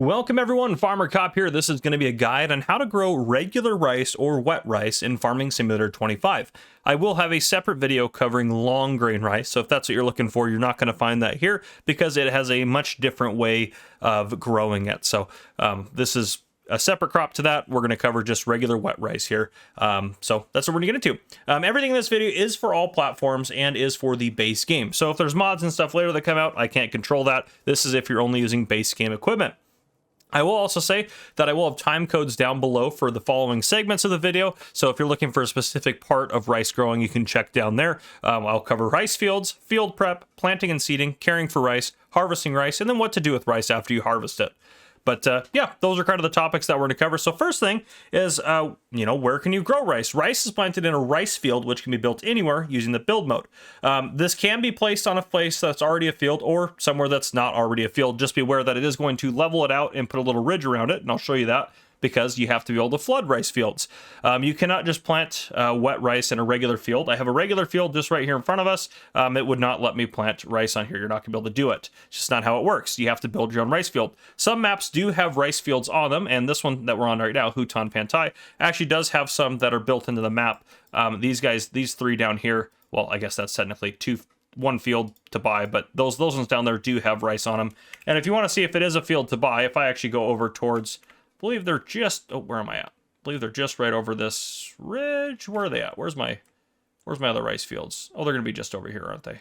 Welcome everyone, Farmer Cop here. This is going to be a guide on how to grow regular rice or wet rice in Farming Simulator 25. I will have a separate video covering long grain rice, so if that's what you're looking for, you're not going to find that here because it has a much different way of growing it. So this is a separate crop to that. We're going to cover just regular wet rice here. So that's what we're going to get into. Everything in this video is for all platforms and is for the base game. So if there's mods and stuff later that come out, I can't control that. This is if you're only using base game equipment. I will also say that I will have time codes down below for the following segments of the video. So if you're looking for a specific part of rice growing, you can check down there. I'll cover rice fields, field prep, planting and seeding, caring for rice, harvesting rice, and then what to do with rice after you harvest it. But yeah, those are kind of the topics that we're going to cover. So first thing is, where can you grow rice? Rice is planted in a rice field, which can be built anywhere using the build mode. This can be placed on a place that's already a field or somewhere that's not already a field. Just be aware that it is going to level it out and put a little ridge around it, and I'll show you that, because you have to be able to flood rice fields. You cannot just plant wet rice in a regular field. I have a regular field just right here in front of us. It would not let me plant rice on here. You're not gonna be able to do it. It's just not how it works. You have to build your own rice field. Some maps do have rice fields on them, and this one that we're on right now, Hutan Pantai, actually does have some that are built into the map. These three down here, well, I guess that's technically one field to buy, but those ones down there do have rice on them. And if you wanna see if it is a field to buy, if I actually go over towards, I believe they're just, where am I at? I believe they're just right over this ridge. Where are they at? Where's my other rice fields? Oh, they're going to be just over here, aren't they?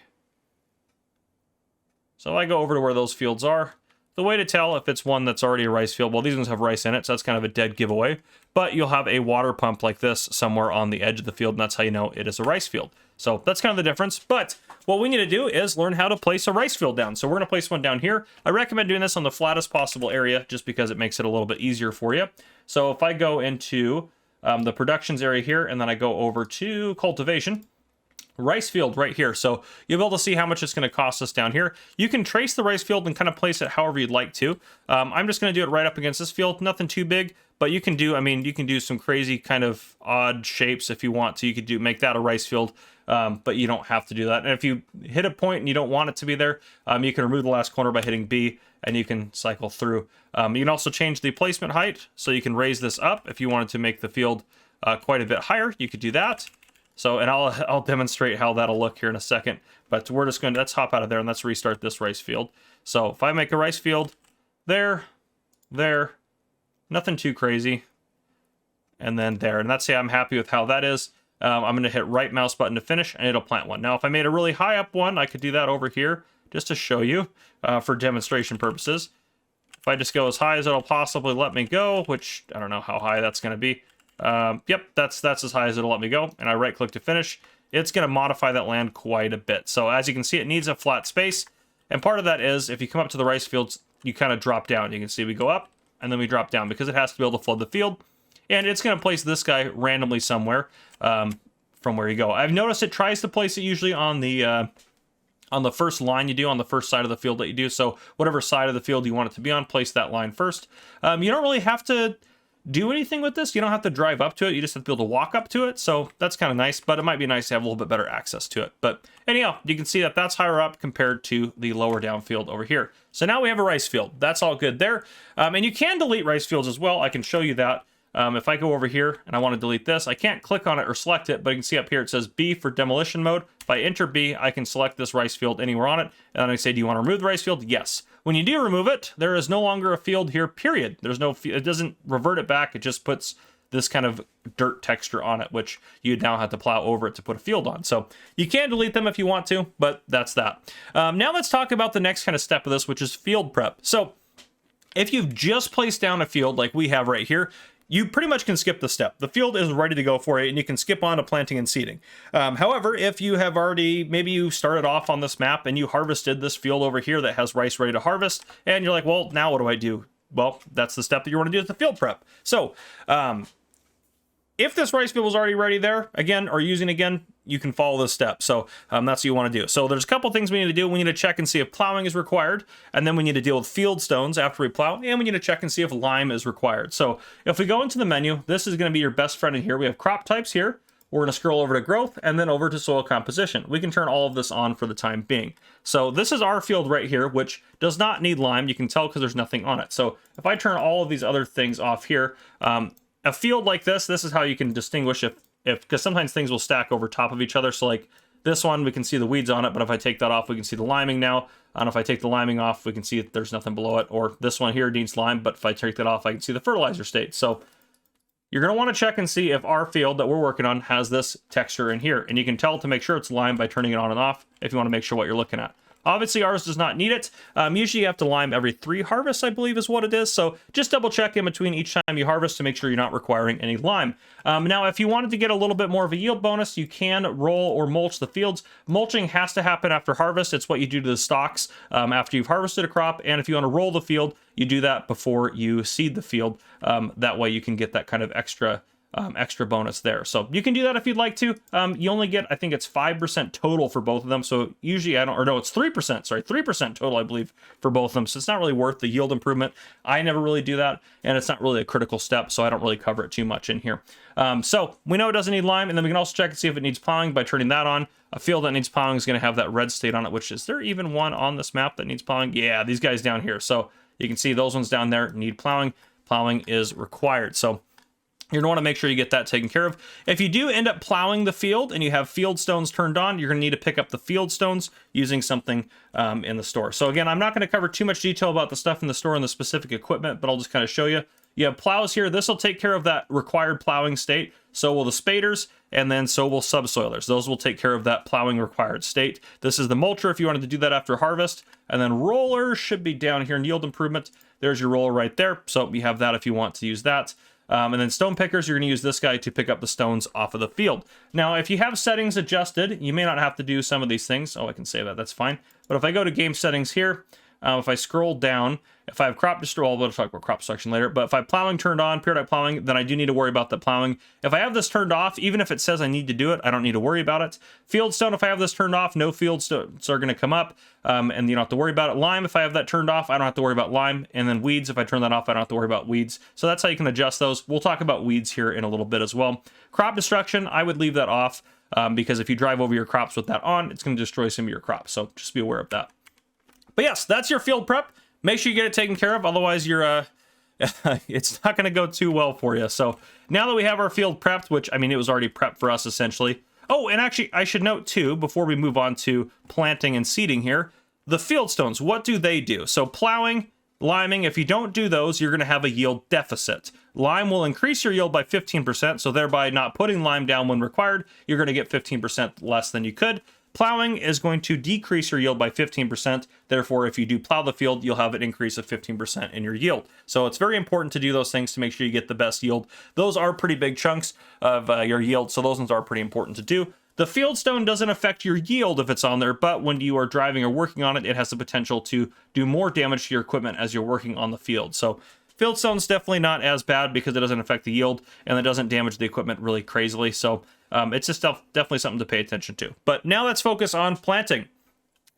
So I go over to where those fields are. The way to tell if it's one that's already a rice field, well, these ones have rice in it, so that's kind of a dead giveaway. But you'll have a water pump like this somewhere on the edge of the field, and that's how you know it is a rice field. So that's kind of the difference. But what we need to do is learn how to place a rice field down. So we're going to place one down here. I recommend doing this on the flattest possible area just because it makes it a little bit easier for you. So if I go into the productions area here, and then I go over to cultivation, rice field right here. So you'll be able to see how much it's going to cost us down here. You can trace the rice field and kind of place it however you'd like to. I'm just going to do it right up against this field. Nothing too big, but you can do some crazy kind of odd shapes if you want to. You could make that a rice field, but you don't have to do that. And if you hit a point and you don't want it to be there, you can remove the last corner by hitting B, and you can cycle through. You can also change the placement height, so you can raise this up if you wanted to make the field quite a bit higher. You could do that. So, and I'll demonstrate how that'll look here in a second, but we're just going to, let's hop out of there and let's restart this rice field. So if I make a rice field there, nothing too crazy, and then there, and let's say I'm happy with how that is. I'm going to hit right mouse button to finish, and it'll plant one. Now, if I made a really high up one, I could do that over here just to show you for demonstration purposes. If I just go as high as it'll possibly let me go, which I don't know how high that's going to be. Yep, that's as high as it'll let me go, and I right click to finish. It's going to modify that land quite a bit. So as you can see, it needs a flat space, and part of that is if you come up to the rice fields, you kind of drop down. You can see we go up and then we drop down because it has to be able to flood the field, and it's going to place this guy randomly somewhere from where you go. I've noticed it tries to place it usually on the first line you do, on the first side of the field that you do. So whatever side of the field you want it to be on, place that line first. You don't really have to do anything with this. You don't have to drive up to it. You just have to be able to walk up to it. So that's kind of nice, but it might be nice to have a little bit better access to it. But anyhow, you can see that that's higher up compared to the lower down field over here. So now we have a rice field. That's all good there. And you can delete rice fields as well. I can show you that. If I go over here and I want to delete this, I can't click on it or select it, but you can see up here it says B for demolition mode. If I enter B, I can select this rice field anywhere on it, and then I say, do you want to remove the rice field? Yes. When you do remove it, there is no longer a field here, period. It doesn't revert it back, it just puts this kind of dirt texture on it, which you now have to plow over it to put a field on. So you can delete them if you want to, but that's that. Now let's talk about the next kind of step of this, which is field prep. So if you've just placed down a field like we have right here, you pretty much can skip the step. The field is ready to go for you, and you can skip on to planting and seeding. However, if you have already, maybe you started off on this map and you harvested this field over here that has rice ready to harvest, and you're like, well, now what do I do? Well, that's the step that you want to do, is the field prep. So, if this rice field was already ready there, again, or using again, you can follow this step. So that's what you want to do. So there's a couple things we need to do. We need to check and see if plowing is required, and then we need to deal with field stones after we plow, and we need to check and see if lime is required. So if we go into the menu, this is going to be your best friend in here. We have crop types here. we're going to scroll over to growth and then over to soil composition. We can turn all of this on for the time being. So this is our field right here, which does not need lime. You can tell because there's nothing on it. So if I turn all of these other things off here, a field like this is how you can distinguish if because sometimes things will stack over top of each other. So like this one, we can see the weeds on it, but if I take that off, we can see the liming now. And if I take the liming off, we can see that there's nothing below it. Or this one here needs lime, but if I take that off, I can see the fertilizer state. So you're going to want to check and see if our field that we're working on has this texture in here. And you can tell to make sure it's lime by turning it on and off if you want to make sure what you're looking at. Obviously, ours does not need it. Usually you have to lime every 3 harvests, I believe is what it is. So just double check in between each time you harvest to make sure you're not requiring any lime. Now, if you wanted to get a little bit more of a yield bonus, you can roll or mulch the fields. Mulching has to happen after harvest. It's what you do to the stalks after you've harvested a crop. And if you want to roll the field, you do that before you seed the field. That way you can get that kind of extra bonus there. So you can do that if you'd like to. You only get, I think it's 5% total for both of them. So usually it's 3%, sorry, 3% total, I believe, for both of them. So it's not really worth the yield improvement. I never really do that, and it's not really a critical step, so I don't really cover it too much in here. So we know it doesn't need lime, and then we can also check and see if it needs plowing by turning that on. A field that needs plowing is going to have that red state on it, which is there even one on this map that needs plowing? Yeah, these guys down here. So you can see those ones down there need plowing. Plowing is required. So you're going to want to make sure you get that taken care of. If you do end up plowing the field and you have field stones turned on, you're going to need to pick up the field stones using something in the store. So again, I'm not going to cover too much detail about the stuff in the store and the specific equipment, but I'll just kind of show you. You have plows here. This will take care of that required plowing state. So will the spaders, and then so will subsoilers. Those will take care of that plowing required state. This is the mulcher if you wanted to do that after harvest. And then rollers should be down here in yield improvement. There's your roller right there. So you have that if you want to use that. And then stone pickers, you're going to use this guy to pick up the stones off of the field. Now, if you have settings adjusted, you may not have to do some of these things. Oh, I can save that. That's fine. But if I go to game settings here, if I scroll down, if I have crop destruction, we'll talk about crop destruction later, but if I have plowing turned on, periodic plowing, then I do need to worry about the plowing. If I have this turned off, even if it says I need to do it, I don't need to worry about it. Field stone, if I have this turned off, no field stones are going to come up, and you don't have to worry about it. Lime, if I have that turned off, I don't have to worry about lime. And then weeds, if I turn that off, I don't have to worry about weeds. So that's how you can adjust those. We'll talk about weeds here in a little bit as well. Crop destruction, I would leave that off, because if you drive over your crops with that on, it's going to destroy some of your crops. So just be aware of that. But yes, that's your field prep. Make sure you get it taken care of. Otherwise, you're it's not going to go too well for you. So now that we have our field prepped, which, I mean, it was already prepped for us essentially. Oh, and actually, I should note too, before we move on to planting and seeding here, the field stones, what do they do? So plowing, liming, if you don't do those, you're going to have a yield deficit. Lime will increase your yield by 15%, so thereby not putting lime down when required, you're going to get 15% less than you could. Plowing is going to decrease your yield by 15%. Therefore, if you do plow the field, you'll have an increase of 15% in your yield. So it's very important to do those things to make sure you get the best yield. Those are pretty big chunks of your yield, so those ones are pretty important to do. The field stone doesn't affect your yield if it's on there, but when you are driving or working on it, it has the potential to do more damage to your equipment as you're working on the field. So field stone's definitely not as bad because it doesn't affect the yield and it doesn't damage the equipment really crazily. So it's just definitely something to pay attention to. But now let's focus on planting.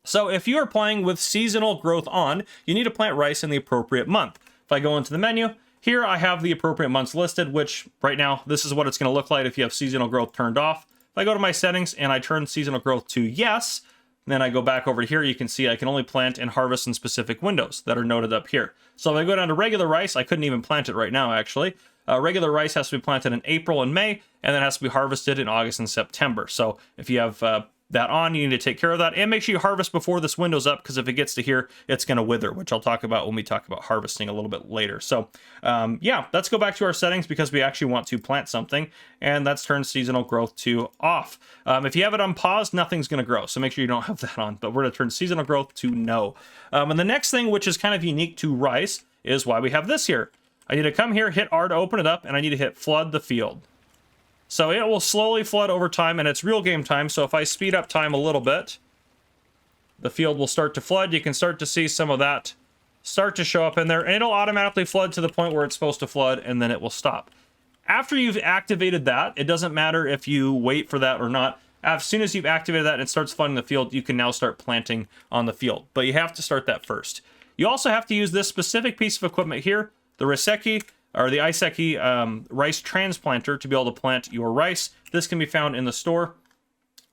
So if you are playing with seasonal growth on, you need to plant rice in the appropriate month. If I go into the menu, here I have the appropriate months listed, which right now, this is what it's going to look like if you have seasonal growth turned off. If I go to my settings and I turn seasonal growth to yes, then I go back over here, you can see I can only plant and harvest in specific windows that are noted up here. So if I go down to regular rice, I couldn't even plant it right now, actually. Regular rice has to be planted in April and May, and then has to be harvested in August and September. So if you have that on, you need to take care of that, and make sure you harvest before this window's up, because if it gets to here, it's going to wither, which I'll talk about when we talk about harvesting a little bit later. So yeah, let's go back to our settings because we actually want to plant something, and that's turn seasonal growth to off. If you have it on pause, nothing's going to grow, so make sure you don't have that on, but we're going to turn seasonal growth to no. And the next thing, which is kind of unique to rice, is why we have this here. I need to come here, hit R to open it up, and I need to hit flood the field. So it will slowly flood over time, and it's real game time, so if I speed up time a little bit, the field will start to flood. You can start to see some of that start to show up in there, and it'll automatically flood to the point where it's supposed to flood, and then it will stop. After you've activated that, it doesn't matter if you wait for that or not. As soon as you've activated that and it starts flooding the field, you can now start planting on the field, but you have to start that first. You also have to use this specific piece of equipment here, the Reseki or the Iseki rice transplanter to be able to plant your rice. This can be found in the store.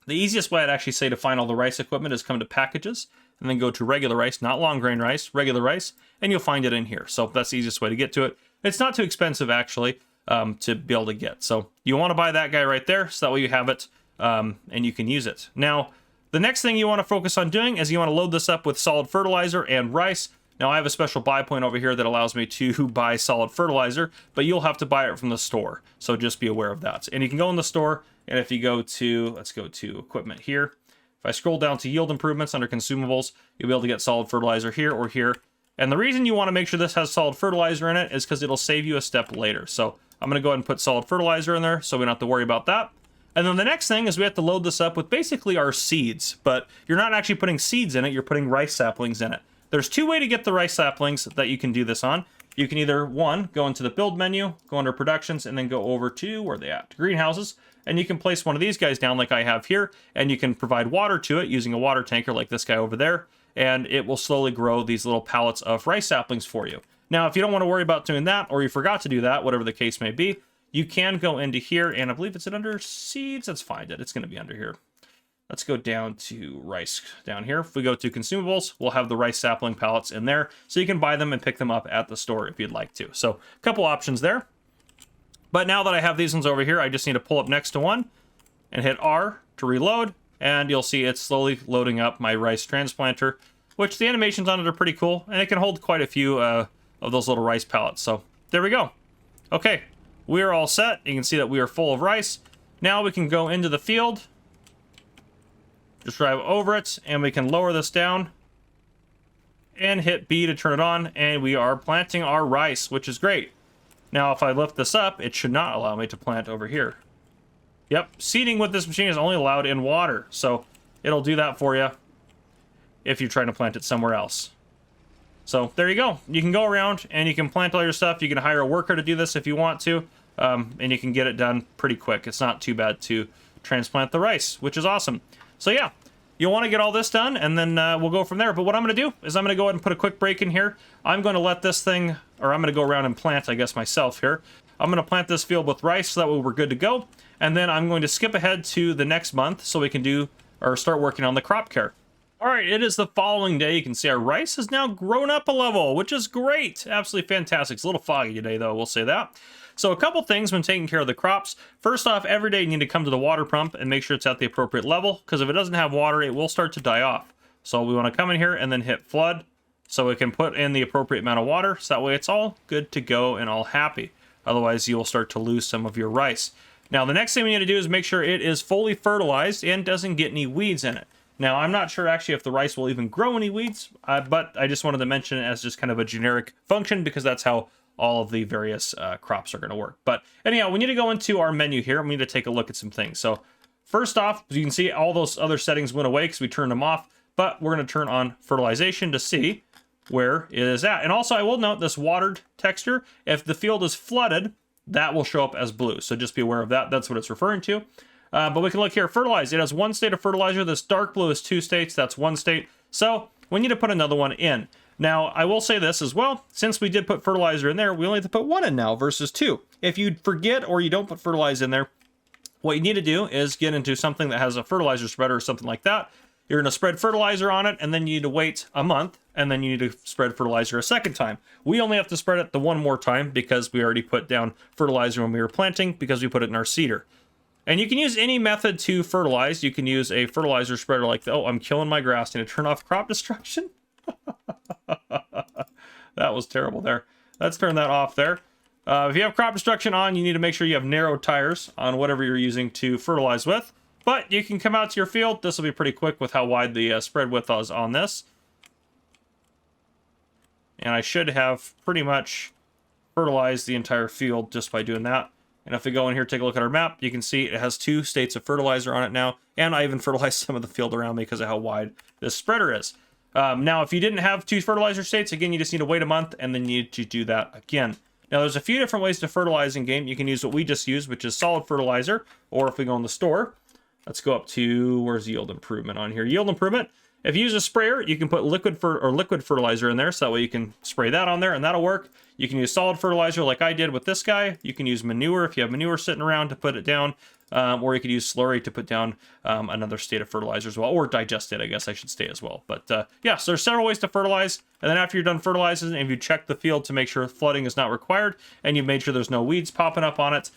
The easiest way I'd actually say to find all the rice equipment is come to packages and then go to regular rice, not long grain rice, regular rice, and you'll find it in here. So that's the easiest way to get to it. It's not too expensive actually to be able to get. So you want to buy that guy right there, so that way you have it and you can use it. Now, the next thing you want to focus on doing is you want to load this up with solid fertilizer and rice. Now, I have a special buy point over here that allows me to buy solid fertilizer, but you'll have to buy it from the store. So just be aware of that. And you can go in the store, and if you go to, let's go to equipment here. If I scroll down to yield improvements under consumables, you'll be able to get solid fertilizer here or here. And the reason you want to make sure this has solid fertilizer in it is because it'll save you a step later. So I'm going to go ahead and put solid fertilizer in there so we don't have to worry about that. And then the next thing is we have to load this up with basically our seeds, but you're not actually putting seeds in it, you're putting rice saplings in it. There's two ways to get the rice saplings that you can do this on. You can either, one, go into the build menu, go under productions, and then go over to, where are they at? Greenhouses. And you can place one of these guys down like I have here, and you can provide water to it using a water tanker like this guy over there, and it will slowly grow these little pallets of rice saplings for you. Now, if you don't want to worry about doing that, or you forgot to do that, whatever the case may be, you can go into here, and I believe it's under seeds. Let's find it. It's going to be under here. Let's go down to rice down here. If we go to consumables, we'll have the rice sapling pallets in there, so you can buy them and pick them up at the store if you'd like to. So a couple options there. But now that I have these ones over here, I just need to pull up next to one and hit R to reload, and you'll see it's slowly loading up my rice transplanter, which the animations on it are pretty cool, and it can hold quite a few of those little rice pallets. So there we go. Okay, we are all set. You can see that we are full of rice. Now we can go into the field. Just drive over it, and we can lower this down and hit B to turn it on, and we are planting our rice, which is great. Now, if I lift this up, it should not allow me to plant over here. Yep, seeding with this machine is only allowed in water, so it'll do that for you if you're trying to plant it somewhere else. So there you go. You can go around and you can plant all your stuff. You can hire a worker to do this if you want to, and you can get it done pretty quick. It's not too bad to transplant the rice, which is awesome. So yeah, you'll want to get all this done, and then we'll go from there. But what I'm going to do is I'm going to go ahead and put a quick break in here. I'm going to let this thing, or I'm going to go around and plant, I guess, myself here. I'm going to plant this field with rice so that way we're good to go. And then I'm going to skip ahead to the next month so we can do, or start working on the crop care. All right, it is the following day. You can see our rice has now grown up a level, which is great. Absolutely fantastic. It's a little foggy today, though, we'll say that. So a couple things when taking care of the crops. First off, every day you need to come to the water pump and make sure it's at the appropriate level, because if it doesn't have water, it will start to die off. So we want to come in here and then hit flood so we can put in the appropriate amount of water, so that way it's all good to go and all happy. Otherwise, you will start to lose some of your rice. Now, the next thing we need to do is make sure it is fully fertilized and doesn't get any weeds in it. Now, I'm not sure actually if the rice will even grow any weeds, but I just wanted to mention it as just kind of a generic function, because that's how all of the various crops are going to work. But anyhow, we need to go into our menu here. We need to take a look at some things. So first off, you can see all those other settings went away because we turned them off, but we're going to turn on fertilization to see where it is at. And also, I will note this watered texture, if the field is flooded, that will show up as blue. So just be aware of that. That's what it's referring to. But we can look here, fertilize. It has one state of fertilizer. This dark blue is 2 states. That's 1 state. So we need to put another one in. Now, I will say this as well. Since we did put fertilizer in there, we only have to put 1 in now versus 2. If you forget or you don't put fertilizer in there, what you need to do is get into something that has a fertilizer spreader or something like that. You're going to spread fertilizer on it, and then you need to wait a month, and then you need to spread fertilizer a second time. We only have to spread it the one more time because we already put down fertilizer when we were planting, because we put it in our seeder. And you can use any method to fertilize. You can use a fertilizer spreader like, oh, I'm killing my grass. Need to turn off crop destruction? That was terrible there. Let's turn that off there. If you have crop destruction on, you need to make sure you have narrow tires on whatever you're using to fertilize with. But you can come out to your field. This will be pretty quick with how wide the spread width is on this. And I should have pretty much fertilized the entire field just by doing that. And if we go in here, take a look at our map, you can see it has 2 states of fertilizer on it now. And I even fertilized some of the field around me because of how wide this spreader is. Now, if you didn't have 2 fertilizer states, again, you just need to wait a month and then you need to do that again. Now, there's a few different ways to fertilize in game. You can use what we just used, which is solid fertilizer. Or if we go in the store, let's go up to, where's yield improvement on here? Yield improvement. If you use a sprayer, you can put liquid fertilizer in there, so that way you can spray that on there, and that'll work. You can use solid fertilizer like I did with this guy. You can use manure if you have manure sitting around to put it down, or you could use slurry to put down another state of fertilizer as well, or digest it, I guess I should say as well. But yeah, so there's several ways to fertilize, and then after you're done fertilizing, if you check the field to make sure flooding is not required, and you've made sure there's no weeds popping up on it,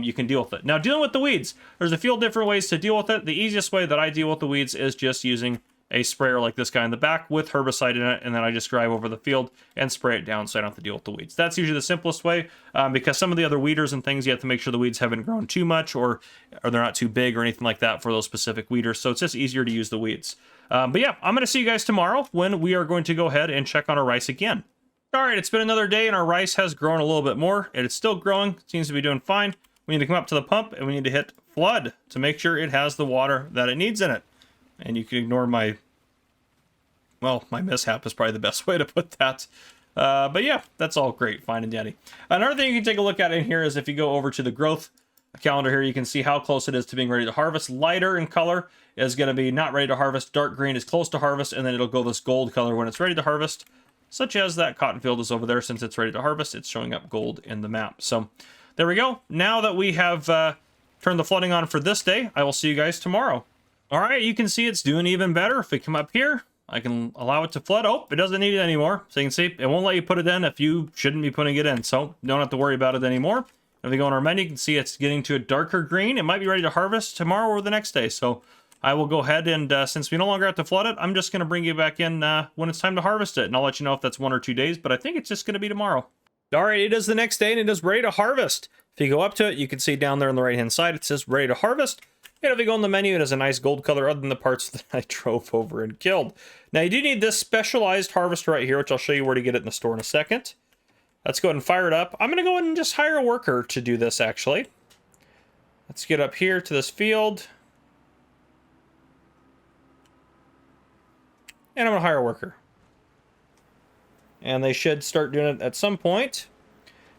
you can deal with it. Now, dealing with the weeds, there's a few different ways to deal with it. The easiest way that I deal with the weeds is just using a sprayer like this guy in the back with herbicide in it, and then I just drive over the field and spray it down so I don't have to deal with the weeds. That's usually the simplest way, because some of the other weeders and things, you have to make sure the weeds haven't grown too much, or they're not too big or anything like that for those specific weeders, so it's just easier to use the weeds. But yeah, I'm going to see you guys tomorrow when we are going to go ahead and check on our rice again. All right, it's been another day, and our rice has grown a little bit more, and it's still growing. It seems to be doing fine. We need to come up to the pump, and we need to hit flood to make sure it has the water that it needs in it. And you can ignore my mishap is probably the best way to put that. But yeah, that's all great, fine and dandy. Another thing you can take a look at in here is if you go over to the growth calendar here, you can see how close it is to being ready to harvest. Lighter in color is going to be not ready to harvest. Dark green is close to harvest, and then it'll go this gold color when it's ready to harvest, such as that cotton field is over there. Since it's ready to harvest, it's showing up gold in the map. So there we go. Now that we have turned the flooding on for this day, I will see you guys tomorrow. All right, you can see it's doing even better. If we come up here, I can allow it to flood. Oh, it doesn't need it anymore. So you can see it won't let you put it in if you shouldn't be putting it in. So don't have to worry about it anymore. If we go on our menu, you can see it's getting to a darker green. It might be ready to harvest tomorrow or the next day. So I will go ahead and since we no longer have to flood it, I'm just going to bring you back in when it's time to harvest it. And I'll let you know if that's 1 or 2 days, but I think it's just going to be tomorrow. All right, it is the next day and it is ready to harvest. If you go up to it, you can see down there on the right-hand side, it says ready to harvest. And if we go in the menu, it has a nice gold color other than the parts that I drove over and killed. Now, you do need this specialized harvester right here, which I'll show you where to get it in the store in a second. Let's go ahead and fire it up. I'm going to go ahead and just hire a worker to do this, actually. Let's get up here to this field. And I'm going to hire a worker. And they should start doing it at some point.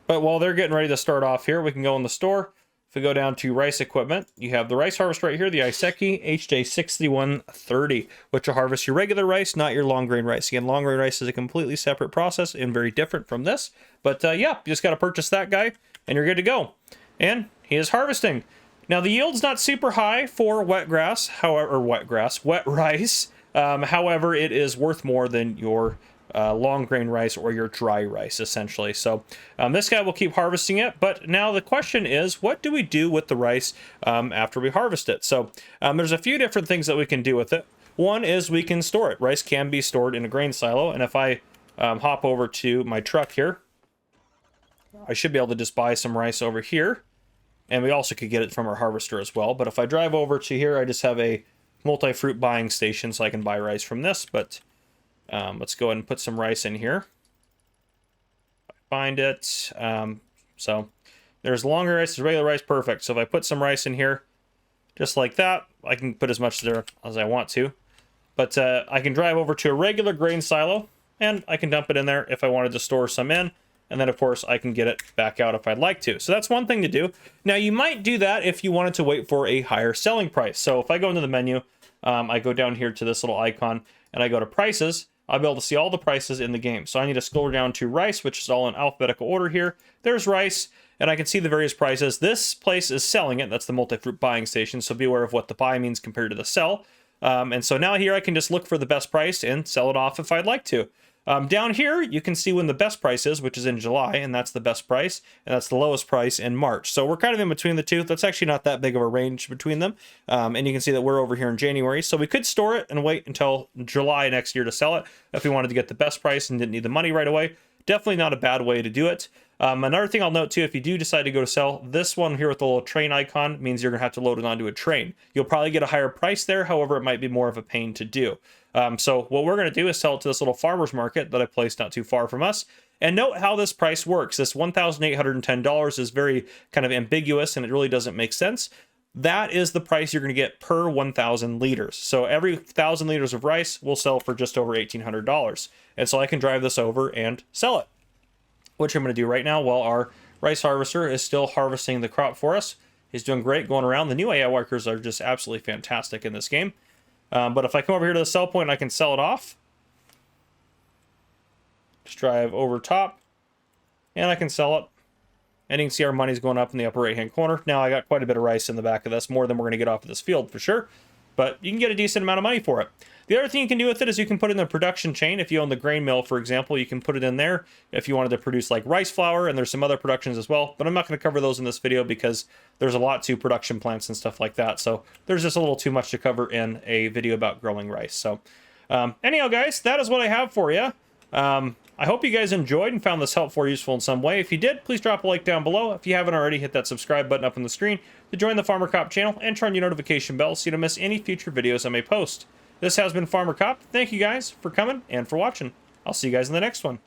But while they're getting ready to start off here, we can go in the store. If we go down to rice equipment, you have the rice harvest right here, the Iseki HJ6130, which will harvest your regular rice, not your long grain rice. Again, long grain rice is a completely separate process and very different from this. But yeah, you just got to purchase that guy and you're good to go. And he is harvesting. Now the yield's not super high for wet rice. However, it is worth more than your long grain rice or your dry rice, essentially. So this guy will keep harvesting it, but now the question is, what do we do with the rice after we harvest it? So there's a few different things that we can do with it. One is we can store it. Rice can be stored in a grain silo, and if I hop over to my truck here, I should be able to just buy some rice over here, and we also could get it from our harvester as well. But if I drive over to here, I just have a multi-fruit buying station, so I can buy rice from this. But let's go ahead and put some rice in here. Find it. So there's longer rice, there's regular rice, perfect. So if I put some rice in here, just like that, I can put as much there as I want to. But I can drive over to a regular grain silo, and I can dump it in there if I wanted to store some in. And then, of course, I can get it back out if I'd like to. So that's one thing to do. Now, you might do that if you wanted to wait for a higher selling price. So if I go into the menu, I go down here to this little icon, and I go to prices, I'll be able to see all the prices in the game. So I need to scroll down to rice, which is all in alphabetical order here. There's rice, and I can see the various prices. This place is selling it. That's the multi-fruit buying station, so be aware of what the buy means compared to the sell. And so now here I can just look for the best price and sell it off if I'd like to. Down here, you can see when the best price is, which is in July, and that's the best price, and that's the lowest price in March. So we're kind of in between the two. That's actually not that big of a range between them. And you can see that we're over here in January. So we could store it and wait until July next year to sell it if we wanted to get the best price and didn't need the money right away. Definitely not a bad way to do it. Another thing I'll note too, if you do decide to go to sell, this one here with the little train icon means you're gonna have to load it onto a train. You'll probably get a higher price there, however, it might be more of a pain to do. So what we're gonna do is sell it to this little farmer's market that I placed not too far from us. And note how this price works. This $1,810 is very kind of ambiguous and it really doesn't make sense. That is the price you're going to get per 1,000 liters. So every 1,000 liters of rice will sell for just over $1,800. And so I can drive this over and sell it, which I'm going to do right now while our rice harvester is still harvesting the crop for us. He's doing great going around. The new AI workers are just absolutely fantastic in this game. But if I come over here to the sell point, I can sell it off. Just drive over top, and I can sell it. And you can see our money's going up in the upper right-hand corner. Now I got quite a bit of rice in the back of this, more than we're going to get off of this field for sure. But you can get a decent amount of money for it. The other thing you can do with it is you can put it in the production chain. If you own the grain mill, for example, you can put it in there if you wanted to produce like rice flour, and there's some other productions as well. But I'm not going to cover those in this video because there's a lot to production plants and stuff like that. So there's just a little too much to cover in a video about growing rice. So anyhow, guys, that is what I have for you. I hope you guys enjoyed and found this helpful or useful in some way. If you did, please drop a like down below. If you haven't already, hit that subscribe button up on the screen to join the Farmer Cop channel and turn your notification bell so you don't miss any future videos I may post. This has been Farmer Cop. Thank you guys for coming and for watching. I'll see you guys in the next one.